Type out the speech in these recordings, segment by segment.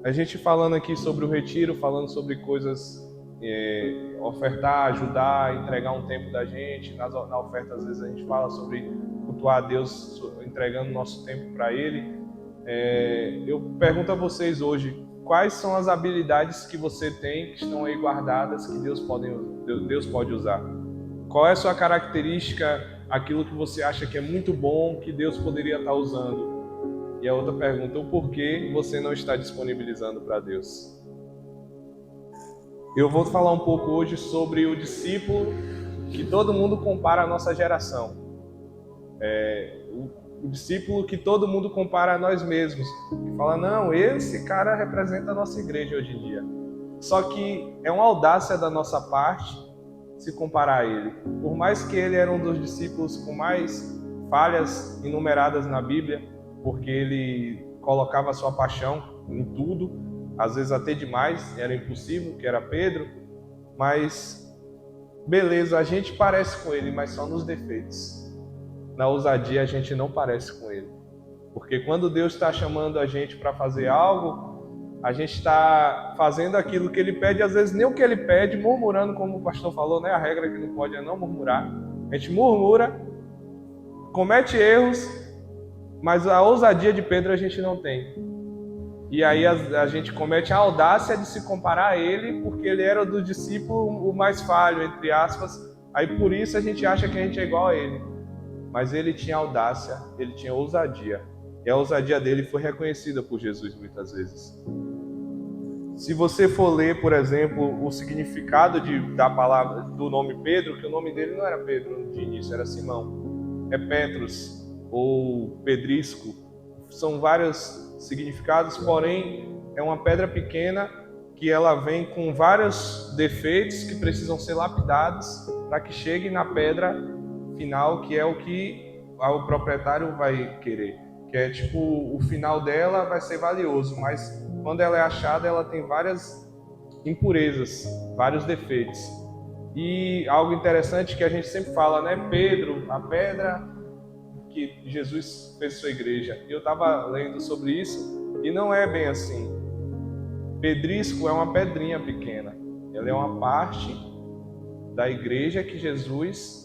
A gente falando aqui sobre o retiro, falando sobre coisas, ofertar, ajudar, entregar um tempo da gente. Na oferta, às vezes, a gente fala sobre cultuar a Deus, entregando nosso tempo para Ele. Eu pergunto a vocês hoje, quais são as habilidades que você tem, que estão aí guardadas, que Deus pode usar? Qual é a sua característica, aquilo que você acha que é muito bom, que Deus poderia estar usando? E a outra pergunta, o porquê você não está disponibilizando para Deus? Eu vou falar um pouco hoje sobre o discípulo que todo mundo compara à nossa geração. O discípulo que todo mundo compara a nós mesmos. E fala, não, esse cara representa a nossa igreja hoje em dia. Só que é uma audácia da nossa parte se comparar a ele. Por mais que ele era um dos discípulos com mais falhas enumeradas na Bíblia, porque ele colocava a sua paixão em tudo, às vezes até demais, era impossível, que era Pedro, mas beleza, a gente parece com ele, mas só nos defeitos. Na ousadia a gente não parece com ele. Porque quando Deus está chamando a gente para fazer algo, a gente está fazendo aquilo que ele pede, às vezes nem o que ele pede, murmurando, como o pastor falou, né? A regra que não pode é não murmurar. A gente murmura, comete erros, mas a ousadia de Pedro a gente não tem. E aí a gente comete a audácia de se comparar a ele, porque ele era do discípulo o mais falho, entre aspas. Aí por isso a gente acha que a gente é igual a ele. Mas ele tinha audácia, ele tinha ousadia. E a ousadia dele foi reconhecida por Jesus muitas vezes. Se você for ler, por exemplo, o significado da palavra, do nome Pedro, que o nome dele não era Pedro de início, era Simão. É Petros ou Pedrisco. São vários significados, porém é uma pedra pequena que ela vem com vários defeitos que precisam ser lapidados para que chegue na pedra final, que é o que o proprietário vai querer. Que é tipo, o final dela vai ser valioso, mas quando ela é achada, ela tem várias impurezas, vários defeitos. E algo interessante que a gente sempre fala, né? Pedro, a pedra que Jesus fez sua igreja. Eu estava lendo sobre isso e não é bem assim. Pedrisco é uma pedrinha pequena. Ela é uma parte da igreja que Jesus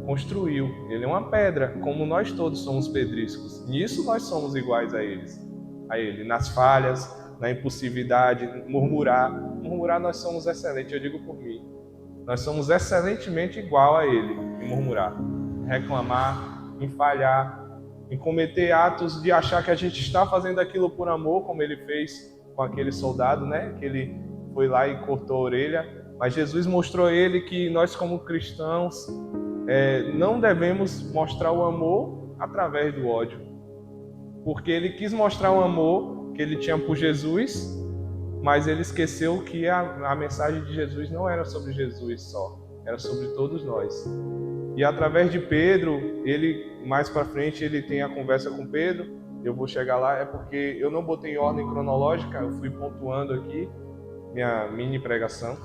construiu. Ele é uma pedra, como nós todos somos pedriscos. Nisso nós somos iguais a ele, nas falhas, na impulsividade, murmurar nós somos excelentes, eu digo por mim. Nós somos excelentemente igual a ele em murmurar, reclamar, em falhar, em cometer atos de achar que a gente está fazendo aquilo por amor, como ele fez com aquele soldado, né? Que ele foi lá e cortou a orelha. Mas Jesus mostrou a ele que nós como cristãos não devemos mostrar o amor através do ódio. Porque ele quis mostrar o amor que ele tinha por Jesus, mas ele esqueceu que a mensagem de Jesus não era sobre Jesus só, era sobre todos nós. E através de Pedro, ele mais para frente ele tem a conversa com Pedro. Eu vou chegar lá, é porque eu não botei em ordem cronológica, eu fui pontuando aqui minha mini pregação.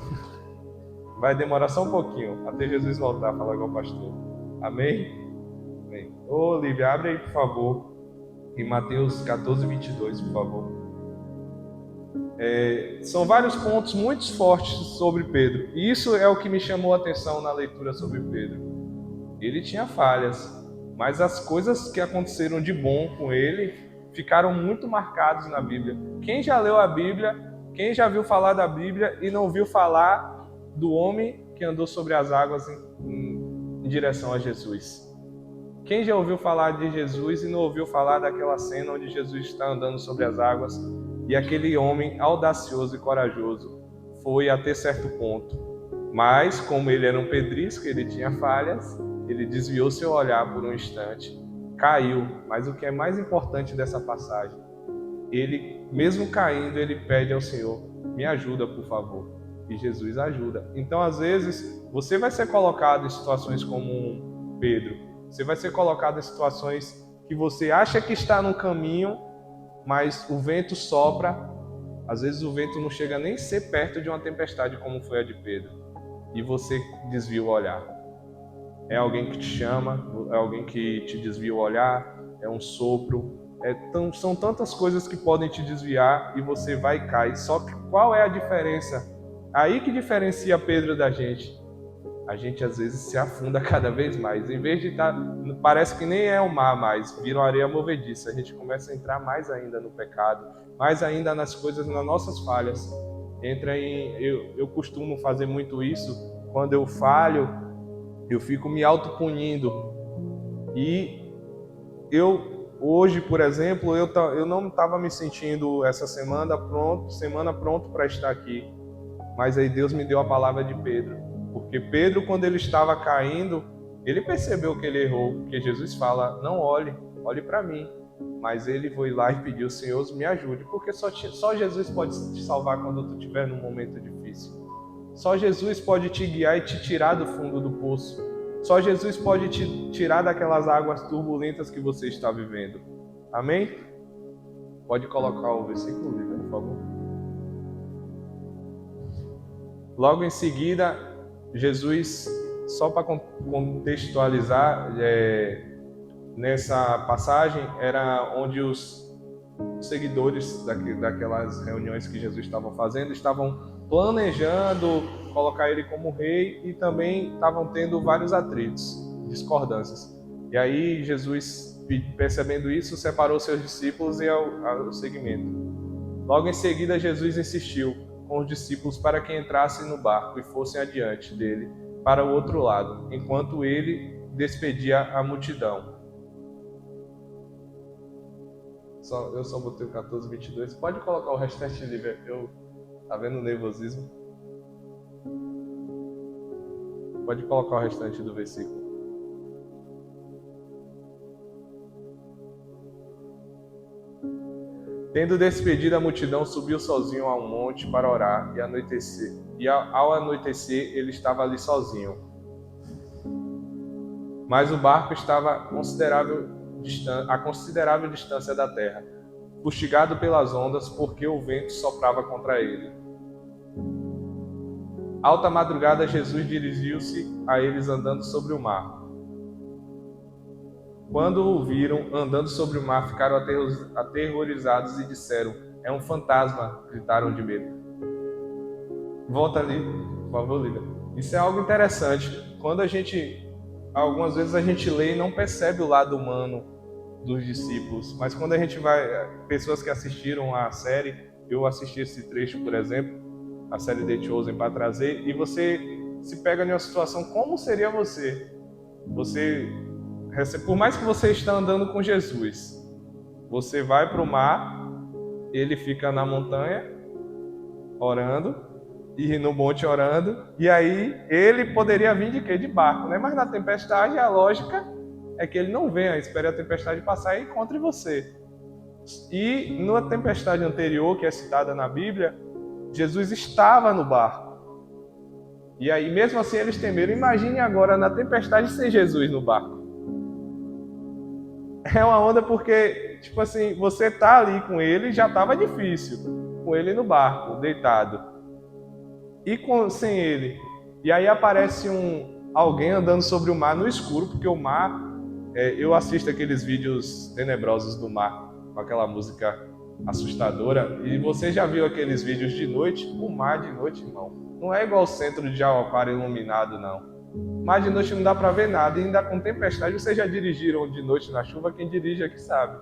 Vai demorar só um pouquinho, até Jesus voltar a falar com o pastor. Amém? Amém. Ô, Lívia, abre aí, por favor, em Mateus 14, 22, por favor. São vários pontos muito fortes sobre Pedro. E isso é o que me chamou a atenção na leitura sobre Pedro. Ele tinha falhas, mas as coisas que aconteceram de bom com ele ficaram muito marcadas na Bíblia. Quem já leu a Bíblia, quem já viu falar da Bíblia e não viu falar do homem que andou sobre as águas em direção a Jesus? Quem já ouviu falar de Jesus e não ouviu falar daquela cena onde Jesus está andando sobre as águas e aquele homem audacioso e corajoso foi até certo ponto? Mas, como ele era um pedrisco, ele tinha falhas, ele desviou seu olhar por um instante, caiu. Mas o que é mais importante dessa passagem, ele, mesmo caindo, ele pede ao Senhor, me ajuda, por favor. E Jesus ajuda. Então, às vezes, você vai ser colocado em situações como um Pedro. Você vai ser colocado em situações que você acha que está no caminho, mas o vento sopra. Às vezes o vento não chega nem a ser perto de uma tempestade como foi a de Pedro. E você desvia o olhar. É alguém que te chama, é alguém que te desvia o olhar, é um sopro, São tantas coisas que podem te desviar e você vai e cai. Só que qual é a diferença? Aí que diferencia Pedro da gente. A gente às vezes se afunda cada vez mais. Em vez de estar, parece que nem é o mar mais, vira uma areia movediça. A gente começa a entrar mais ainda no pecado, mais ainda nas coisas, nas nossas falhas. Eu costumo fazer muito isso. Quando eu falho, eu fico me autopunindo. E hoje, por exemplo, eu não estava me sentindo essa semana pronto para estar aqui. Mas aí Deus me deu a palavra de Pedro. Porque Pedro, quando ele estava caindo, ele percebeu que ele errou. Porque Jesus fala, não olhe para mim. Mas ele foi lá e pediu, Senhor, me ajude. Porque só Jesus pode te salvar quando tu estiver num momento difícil. Só Jesus pode te guiar e te tirar do fundo do poço. Só Jesus pode te tirar daquelas águas turbulentas que você está vivendo. Amém? Pode colocar o versículo, Lívia, por favor. Logo em seguida, Jesus, só para contextualizar, nessa passagem era onde os seguidores daquelas reuniões que Jesus estava fazendo estavam planejando colocar ele como rei e também estavam tendo vários atritos, discordâncias. E aí Jesus, percebendo isso, separou seus discípulos e ao seguimento. Logo em seguida, Jesus insistiu com os discípulos para que entrassem no barco e fossem adiante dele para o outro lado, enquanto ele despedia a multidão. Eu só botei o 14, 22. Pode colocar o restante, Lívia. Tá vendo o nervosismo? Pode colocar o restante do versículo. Tendo despedido a multidão, subiu sozinho a um monte para orar e ao anoitecer ele estava ali sozinho. Mas o barco estava a considerável distância da terra, fustigado pelas ondas, porque o vento soprava contra ele. Alta madrugada, Jesus dirigiu-se a eles andando sobre o mar. Quando o viram andando sobre o mar, ficaram aterrorizados e disseram, é um fantasma, gritaram de medo. Volta ali, por favor, Lívia. Isso é algo interessante. Algumas vezes a gente lê e não percebe o lado humano dos discípulos, mas quando a gente pessoas que assistiram a série, eu assisti esse trecho, por exemplo, a série The Chosen, para trazer, e você se pega em uma situação, como seria você? Por mais que você está andando com Jesus, você vai para o mar, ele fica na montanha, orando, e no monte orando, e aí ele poderia vir de quê? De barco, né? Mas na tempestade a lógica é que ele não venha, espere a tempestade passar e encontre você. E na tempestade anterior, que é citada na Bíblia, Jesus estava no barco. E aí mesmo assim eles temeram. Imagine agora na tempestade sem Jesus no barco. É uma onda porque, tipo assim, você tá ali com ele, já estava difícil, com ele no barco, deitado. E sem ele. E aí aparece alguém andando sobre o mar no escuro, porque o mar, eu assisto aqueles vídeos tenebrosos do mar, com aquela música assustadora, e você já viu aqueles vídeos de noite? O mar de noite, irmão, não é igual o centro de Jauapara iluminado, não. Mas de noite não dá para ver nada, e ainda com tempestade. Vocês já dirigiram de noite na chuva? Quem dirige aqui sabe.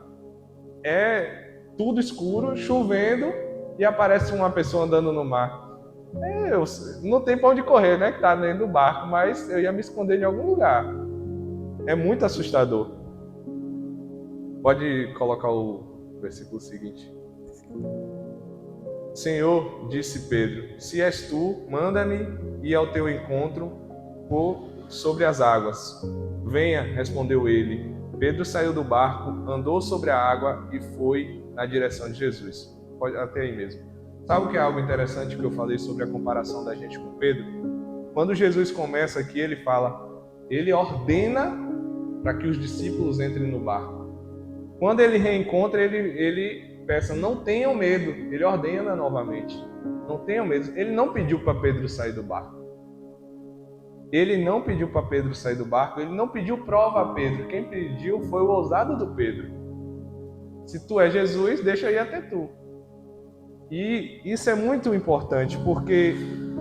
É tudo escuro, chovendo, e aparece uma pessoa andando no mar. Não tem pra onde correr, né? Que tá dentro do barco, mas eu ia me esconder em algum lugar. É muito assustador. Pode colocar o versículo seguinte. Senhor, disse Pedro, se és tu, manda-me ir ao teu encontro sobre as águas. Venha, respondeu ele. Pedro saiu do barco, andou sobre a água e foi na direção de Jesus. Pode até aí mesmo. Sabe o que é algo interessante que eu falei sobre a comparação da gente com Pedro? Quando Jesus começa aqui, ele ordena para que os discípulos entrem no barco. Quando ele reencontra, ele peça, não tenham medo. Ele ordena novamente, não tenham medo. Ele não pediu para Pedro sair do barco. Ele não pediu para Pedro sair do barco, ele não pediu prova a Pedro. Quem pediu foi o ousado do Pedro. Se tu é Jesus, deixa eu ir até tu. E isso é muito importante, porque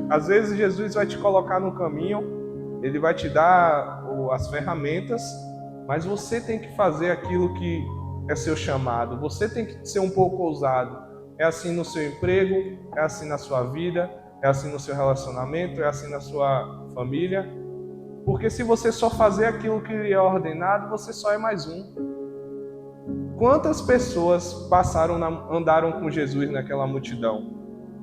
às vezes Jesus vai te colocar no caminho, ele vai te dar as ferramentas, mas você tem que fazer aquilo que é seu chamado. Você tem que ser um pouco ousado. É assim no seu emprego, é assim na sua vida, é assim no seu relacionamento, é assim na sua família. Porque se você só fazer aquilo que lhe é ordenado, você só é mais um. Quantas pessoas andaram com Jesus naquela multidão?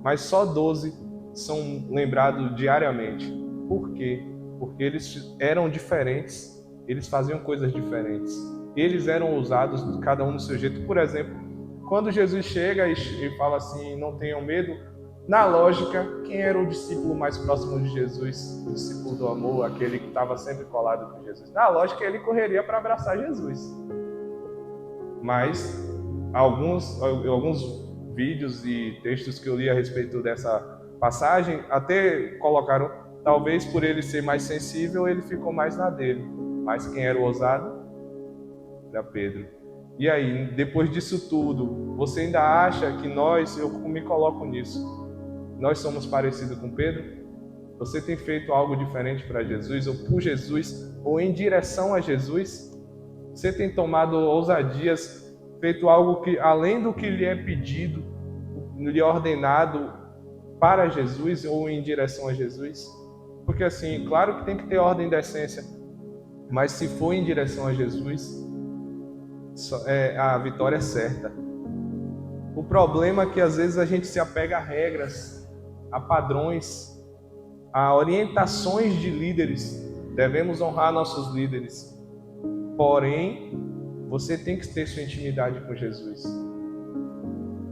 Mas só 12 são lembrados diariamente. Por quê? Porque eles eram diferentes, eles faziam coisas diferentes. Eles eram ousados, cada um do seu jeito. Por exemplo, quando Jesus chega e fala assim, não tenham medo, na lógica, quem era o discípulo mais próximo de Jesus? O discípulo do amor, aquele que estava sempre colado com Jesus. Na lógica, ele correria para abraçar Jesus. Mas alguns vídeos e textos que eu li a respeito dessa passagem até colocaram, talvez por ele ser mais sensível, ele ficou mais na dele. Mas quem era o ousado? Era Pedro. E aí, depois disso tudo, você ainda acha que eu me coloco nisso, nós somos parecidos com Pedro? Você tem feito algo diferente para Jesus, ou por Jesus, ou em direção a Jesus? Você tem tomado ousadias, feito algo que, além do que lhe é pedido, lhe é ordenado para Jesus ou em direção a Jesus? Porque assim, claro que tem que ter ordem da essência, mas se for em direção a Jesus, a vitória é certa. O problema é que às vezes a gente se apega a regras, a padrões, a orientações de líderes. Devemos honrar nossos líderes. Porém, você tem que ter sua intimidade com Jesus.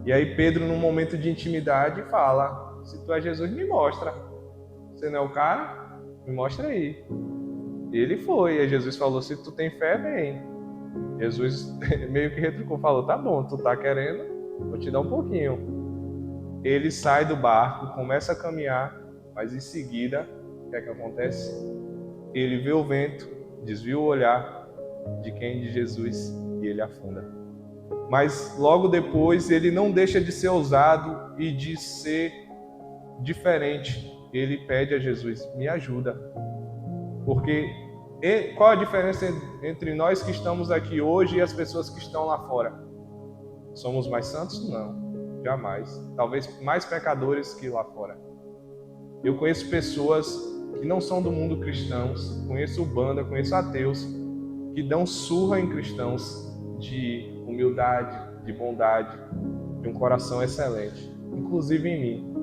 E aí Pedro, num momento de intimidade, fala: se tu é Jesus, me mostra. Você não é o cara? Me mostra aí. E ele foi. E aí Jesus falou: se tu tem fé, vem. Jesus meio que retrucou, falou: tá bom, tu tá querendo, vou te dar um pouquinho. Ele sai do barco, começa a caminhar, mas em seguida, o que é que acontece? Ele vê o vento, desvia o olhar de quem? De Jesus, e ele afunda. Mas logo depois ele não deixa de ser ousado e de ser diferente. Ele pede a Jesus: me ajuda. Porque qual a diferença entre nós que estamos aqui hoje e as pessoas que estão lá fora? Somos mais santos? Não, jamais. Talvez mais pecadores que lá fora. Eu conheço pessoas que não são do mundo cristãos, conheço banda, conheço ateus, que dão surra em cristãos de humildade, de bondade, de um coração excelente, inclusive em mim.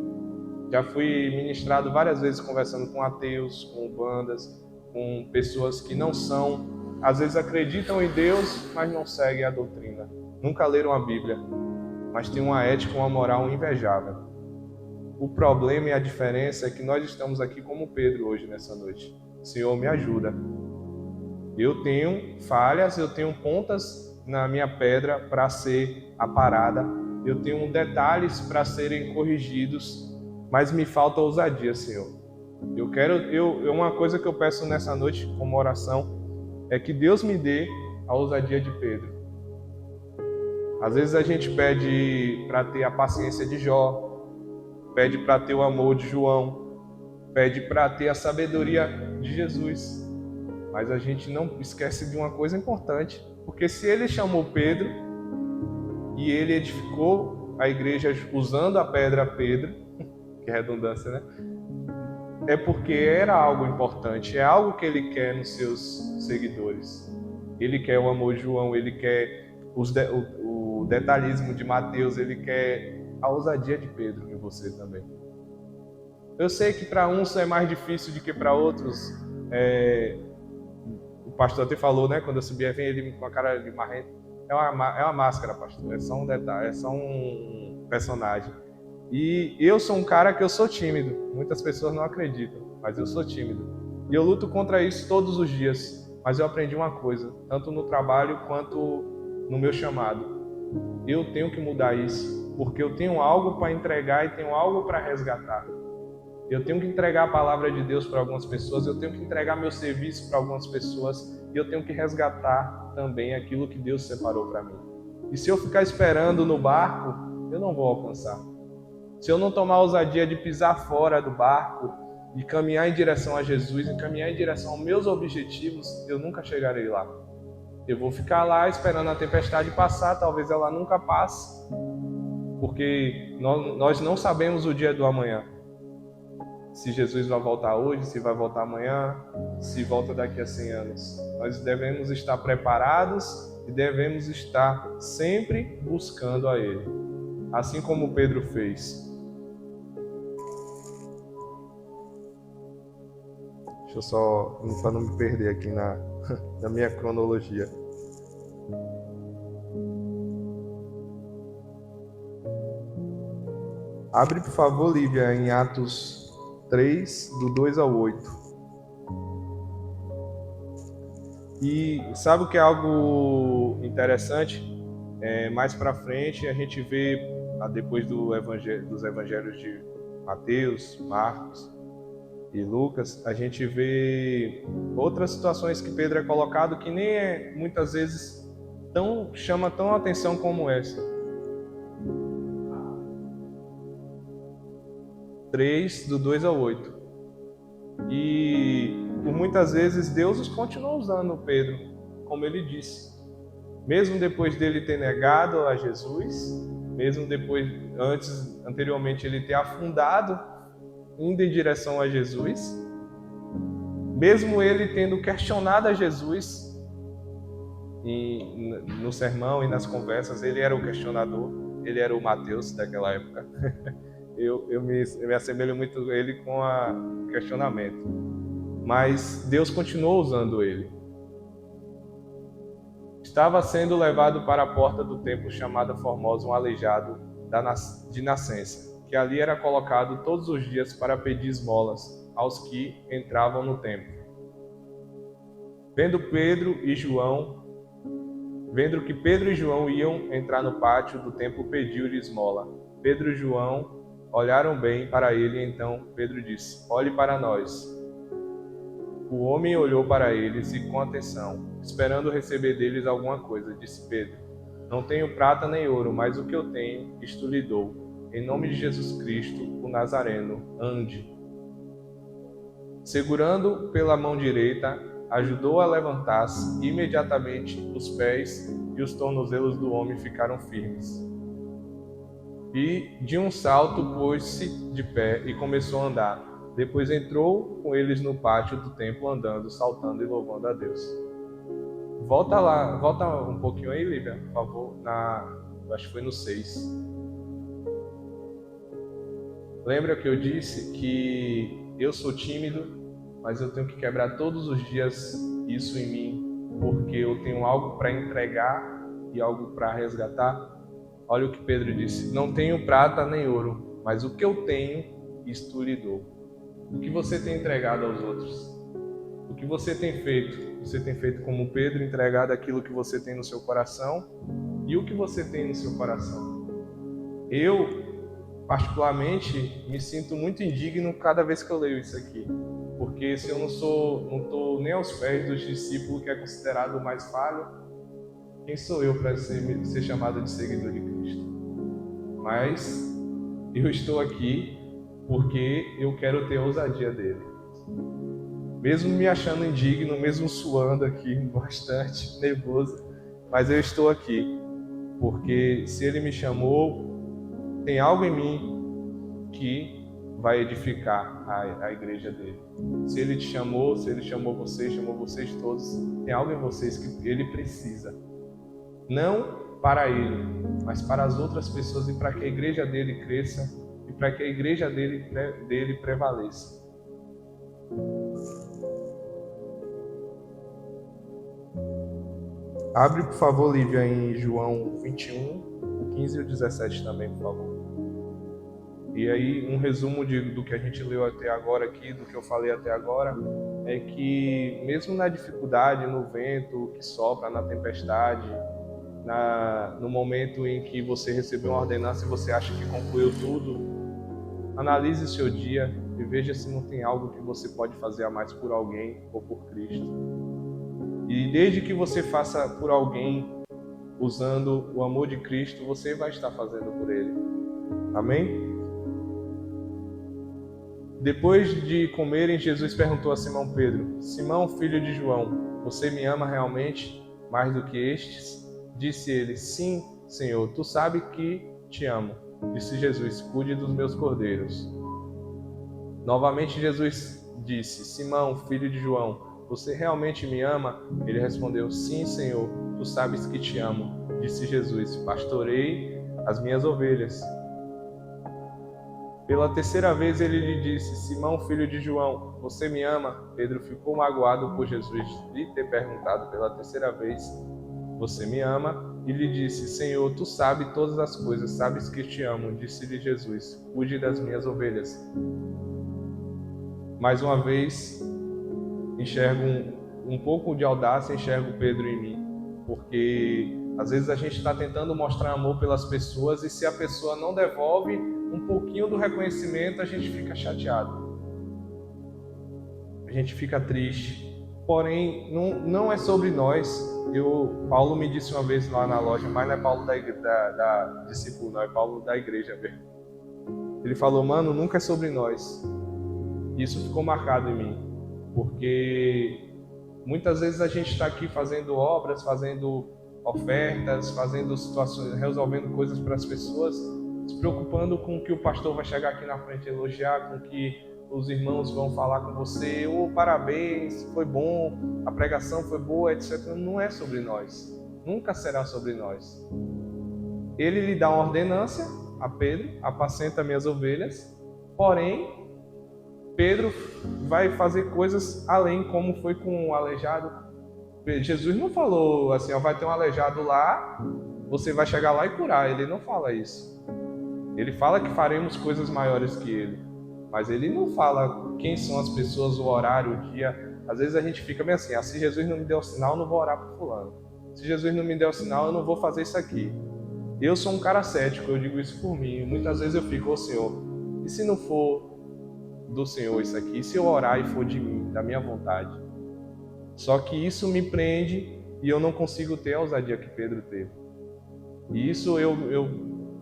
Já fui ministrado várias vezes conversando com ateus, com bandas, com pessoas que não são, às vezes acreditam em Deus, mas não seguem a doutrina. Nunca leram a Bíblia, mas têm uma ética, uma moral invejável. O problema e a diferença é que nós estamos aqui como Pedro hoje, nessa noite. Senhor, me ajuda. Eu tenho falhas, eu tenho pontas na minha pedra para ser aparada, eu tenho detalhes para serem corrigidos, mas me falta ousadia, Senhor. Uma coisa que eu peço nessa noite como oração é que Deus me dê a ousadia de Pedro. Às vezes a gente pede para ter a paciência de Jó, pede para ter o amor de João, pede para ter a sabedoria de Jesus. Mas a gente não esquece de uma coisa importante, porque se ele chamou Pedro e ele edificou a igreja usando a pedra Pedro, que redundância, né? É porque era algo importante, é algo que ele quer nos seus seguidores. Ele quer o amor de João, ele quer o detalhismo de Mateus, ele quer a ousadia de Pedro em você também. Eu sei que para uns é mais difícil do que para outros. O pastor até falou, né? Quando eu subi, vem ele com a cara de marrento. É uma máscara, pastor. É só um detalhe, é só um personagem. E eu sou um cara que eu sou tímido. Muitas pessoas não acreditam, mas eu sou tímido. E eu luto contra isso todos os dias. Mas eu aprendi uma coisa, tanto no trabalho quanto no meu chamado. Eu tenho que mudar isso, porque eu tenho algo para entregar e tenho algo para resgatar. Eu tenho que entregar a palavra de Deus para algumas pessoas, eu tenho que entregar meu serviço para algumas pessoas e eu tenho que resgatar também aquilo que Deus separou para mim. E se eu ficar esperando no barco, eu não vou alcançar. Se eu não tomar a ousadia de pisar fora do barco e caminhar em direção a Jesus, e caminhar em direção aos meus objetivos, eu nunca chegarei lá. Eu vou ficar lá esperando a tempestade passar, talvez ela nunca passe, porque nós não sabemos o dia do amanhã. Se Jesus vai voltar hoje, se vai voltar amanhã, se volta daqui a 100 anos. Nós devemos estar preparados e devemos estar sempre buscando a Ele, assim como Pedro fez. Deixa eu só, para não me perder aqui na minha cronologia. Abre, por favor, Lívia, em Atos 3, do 2 ao 8. E sabe o que é algo interessante? Mais para frente a gente vê, depois dos evangelhos de Mateus, Marcos e Lucas, a gente vê outras situações que Pedro é colocado que nem muitas vezes chama tão atenção como essa. 3, do 2 ao 8. E por muitas vezes Deus continuou usando Pedro, como ele disse. Mesmo depois dele ter negado a Jesus, mesmo anteriormente ele ter afundado, indo em direção a Jesus, mesmo ele tendo questionado a Jesus no sermão e nas conversas, ele era o questionador, ele era o Mateus daquela época. Eu me assemelho muito a ele com o questionamento. Mas Deus continuou usando ele. Estava sendo levado para a porta do templo chamada Formosa um aleijado de nascença, que ali era colocado todos os dias para pedir esmolas aos que entravam no templo. Vendo que Pedro e João iam entrar no pátio do templo, pediu-lhe esmola. Pedro e João olharam bem para ele, e então Pedro disse: "Olhe para nós." O homem olhou para eles e com atenção, esperando receber deles alguma coisa. Disse Pedro: "Não tenho prata nem ouro, mas o que eu tenho, isto lhe dou. Em nome de Jesus Cristo, o Nazareno, ande." Segurando pela mão direita, ajudou a levantar-se. Imediatamente os pés e os tornozelos do homem ficaram firmes. E de um salto pôs-se de pé e começou a andar. Depois entrou com eles no pátio do templo, andando, saltando e louvando a Deus. Volta um pouquinho aí, Lívia, por favor, acho que foi no 6. Lembra que eu disse que eu sou tímido, mas eu tenho que quebrar todos os dias isso em mim, porque eu tenho algo para entregar e algo para resgatar? Olha o que Pedro disse: "Não tenho prata nem ouro, mas o que eu tenho, isto lhe dou." O que você tem entregado aos outros? O que você tem feito? Você tem feito como Pedro, entregado aquilo que você tem no seu coração? E o que você tem no seu coração? Eu, particularmente, me sinto muito indigno cada vez que eu leio isso aqui. Porque se eu não estou nem aos pés do discípulo que é considerado o mais falho, quem sou eu para ser chamado de seguidor de Cristo? Mas eu estou aqui porque eu quero ter a ousadia dele. Mesmo me achando indigno, mesmo suando aqui bastante, nervoso, mas eu estou aqui porque se ele me chamou, tem algo em mim que vai edificar a igreja dele. Se ele te chamou, se ele chamou vocês todos, tem algo em vocês que ele precisa. Não para ele, mas para as outras pessoas e para que a igreja dele cresça e para que a igreja dele prevaleça. Abre, por favor, Lívia, em João 21, o 15 e o 17 também, por favor. E aí, um resumo do que a gente leu até agora aqui, do que eu falei até agora, é que mesmo na dificuldade, no vento que sopra, na tempestade, no momento em que você recebeu uma ordenança e você acha que concluiu tudo, analise seu dia e veja se não tem algo que você pode fazer a mais por alguém ou por Cristo. E desde que você faça por alguém, usando o amor de Cristo, você vai estar fazendo por ele. Amém? Depois de comerem, Jesus perguntou a Simão Pedro: Simão, filho de João, você me ama realmente mais do que estes? Disse ele: Sim, Senhor, tu sabes que te amo. Disse Jesus: Cuide dos meus cordeiros. Novamente Jesus disse: Simão, filho de João, você realmente me ama? Ele respondeu: Sim, Senhor, tu sabes que te amo. Disse Jesus: Pastorei as minhas ovelhas. Pela terceira vez ele lhe disse: Simão, filho de João, você me ama? Pedro ficou magoado por Jesus lhe ter perguntado pela terceira vez: Você me ama? E lhe disse: Senhor, tu sabes todas as coisas, sabes que te amo. Disse-lhe Jesus: Cuide das minhas ovelhas. Mais uma vez, enxergo um pouco de audácia, enxergo Pedro em mim, porque às vezes a gente está tentando mostrar amor pelas pessoas e se a pessoa não devolve um pouquinho do reconhecimento, a gente fica chateado, a gente fica triste. Porém, não é sobre nós. Paulo me disse uma vez lá na loja, mas não é Paulo da discípulo, não, é Paulo da igreja mesmo. Ele falou: mano, nunca é sobre nós. Isso ficou marcado em mim, porque muitas vezes a gente está aqui fazendo obras, fazendo ofertas, fazendo situações, resolvendo coisas para as pessoas, se preocupando com o que o pastor vai chegar aqui na frente e elogiar, com o que os irmãos vão falar com você, parabéns, foi bom, a pregação foi boa, etc. Não é sobre nós, nunca será sobre nós. Ele lhe dá uma ordenância a Pedro: apacenta minhas ovelhas. Porém, Pedro vai fazer coisas além, como foi com o aleijado. Jesus não falou assim: vai ter um aleijado lá, você vai chegar lá e curar. Ele não fala isso. Ele fala que faremos coisas maiores que ele, mas ele não fala quem são as pessoas, o horário, o dia. Às vezes a gente fica bem assim: se Jesus não me der o sinal, eu não vou orar para fulano. Se Jesus não me der o sinal, eu não vou fazer isso aqui. Eu sou um cara cético, eu digo isso por mim. Muitas vezes eu fico: Senhor, e se não for do Senhor isso aqui? E se eu orar e for de mim, da minha vontade? Só que isso me prende e eu não consigo ter a ousadia que Pedro teve. E isso eu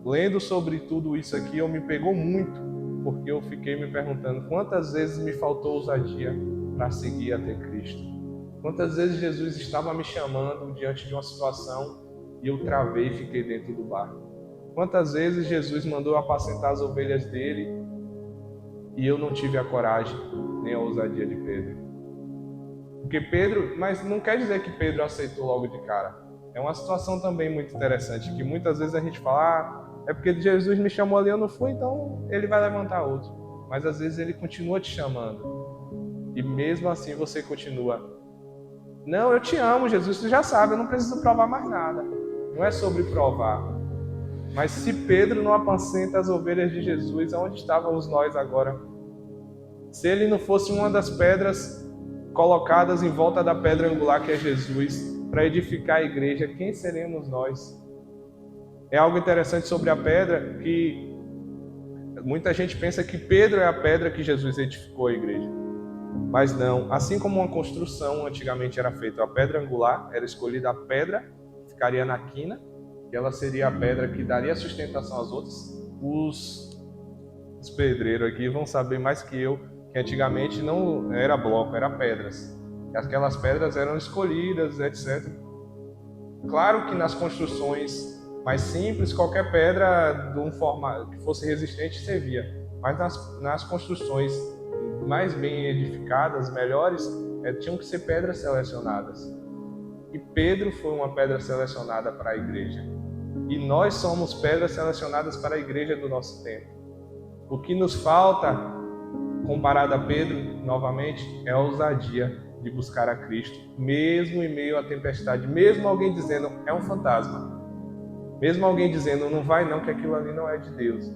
lendo sobre tudo isso aqui, eu me pegou muito, porque eu fiquei me perguntando quantas vezes me faltou ousadia para seguir até Cristo. Quantas vezes Jesus estava me chamando diante de uma situação e eu travei e fiquei dentro do barco. Quantas vezes Jesus mandou apacentar as ovelhas dele e eu não tive a coragem nem a ousadia de Pedro. Porque Pedro, mas não quer dizer que Pedro aceitou logo de cara. É uma situação também muito interessante, que muitas vezes a gente fala: é porque Jesus me chamou ali, eu não fui, então ele vai levantar outro. Mas às vezes ele continua te chamando. E mesmo assim você continua: não, eu te amo, Jesus, tu já sabe, eu não preciso provar mais nada. Não é sobre provar. Mas se Pedro não apacenta as ovelhas de Jesus, aonde estávamos nós agora? Se ele não fosse uma das pedras colocadas em volta da pedra angular que é Jesus, para edificar a igreja, quem seremos nós? É algo interessante sobre a pedra, que muita gente pensa que Pedro é a pedra que Jesus edificou a igreja. Mas não, assim como uma construção antigamente era feita, a pedra angular era escolhida a pedra, ficaria na quina, e ela seria a pedra que daria sustentação às outras. Os pedreiros aqui vão saber mais que eu, que antigamente não era bloco, era pedras. E aquelas pedras eram escolhidas, etc. Claro que nas construções mais simples, qualquer pedra de um formato que fosse resistente servia. Mas nas construções mais bem edificadas, melhores, tinham que ser pedras selecionadas. E Pedro foi uma pedra selecionada para a igreja. E nós somos pedras selecionadas para a igreja do nosso tempo. O que nos falta, comparado a Pedro, novamente, é a ousadia de buscar a Cristo, mesmo em meio à tempestade, mesmo alguém dizendo: é um fantasma, mesmo alguém dizendo: não vai não, que aquilo ali não é de Deus.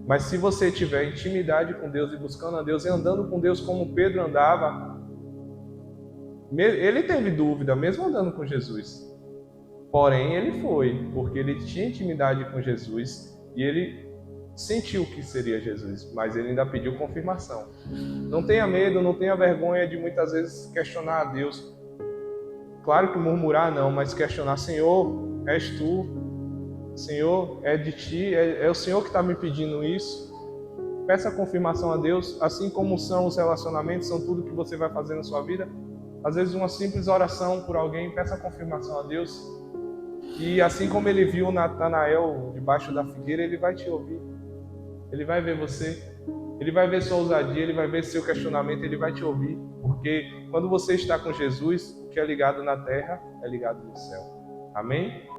Mas se você tiver intimidade com Deus e buscando a Deus e andando com Deus como Pedro andava, ele teve dúvida, mesmo andando com Jesus. Porém, ele foi, porque ele tinha intimidade com Jesus e ele sentiu que seria Jesus, mas ele ainda pediu confirmação. Não tenha medo, não tenha vergonha de muitas vezes questionar a Deus. Claro que murmurar não, mas questionar: Senhor, és tu, Senhor, é de ti, é o Senhor que está me pedindo isso. Peça confirmação a Deus, assim como são os relacionamentos, são tudo que você vai fazer na sua vida. Às vezes uma simples oração por alguém, peça confirmação a Deus. E assim como ele viu Natanael debaixo da figueira, ele vai te ouvir. Ele vai ver você, ele vai ver sua ousadia, ele vai ver seu questionamento, ele vai te ouvir. Porque quando você está com Jesus, o que é ligado na terra é ligado no céu. Amém?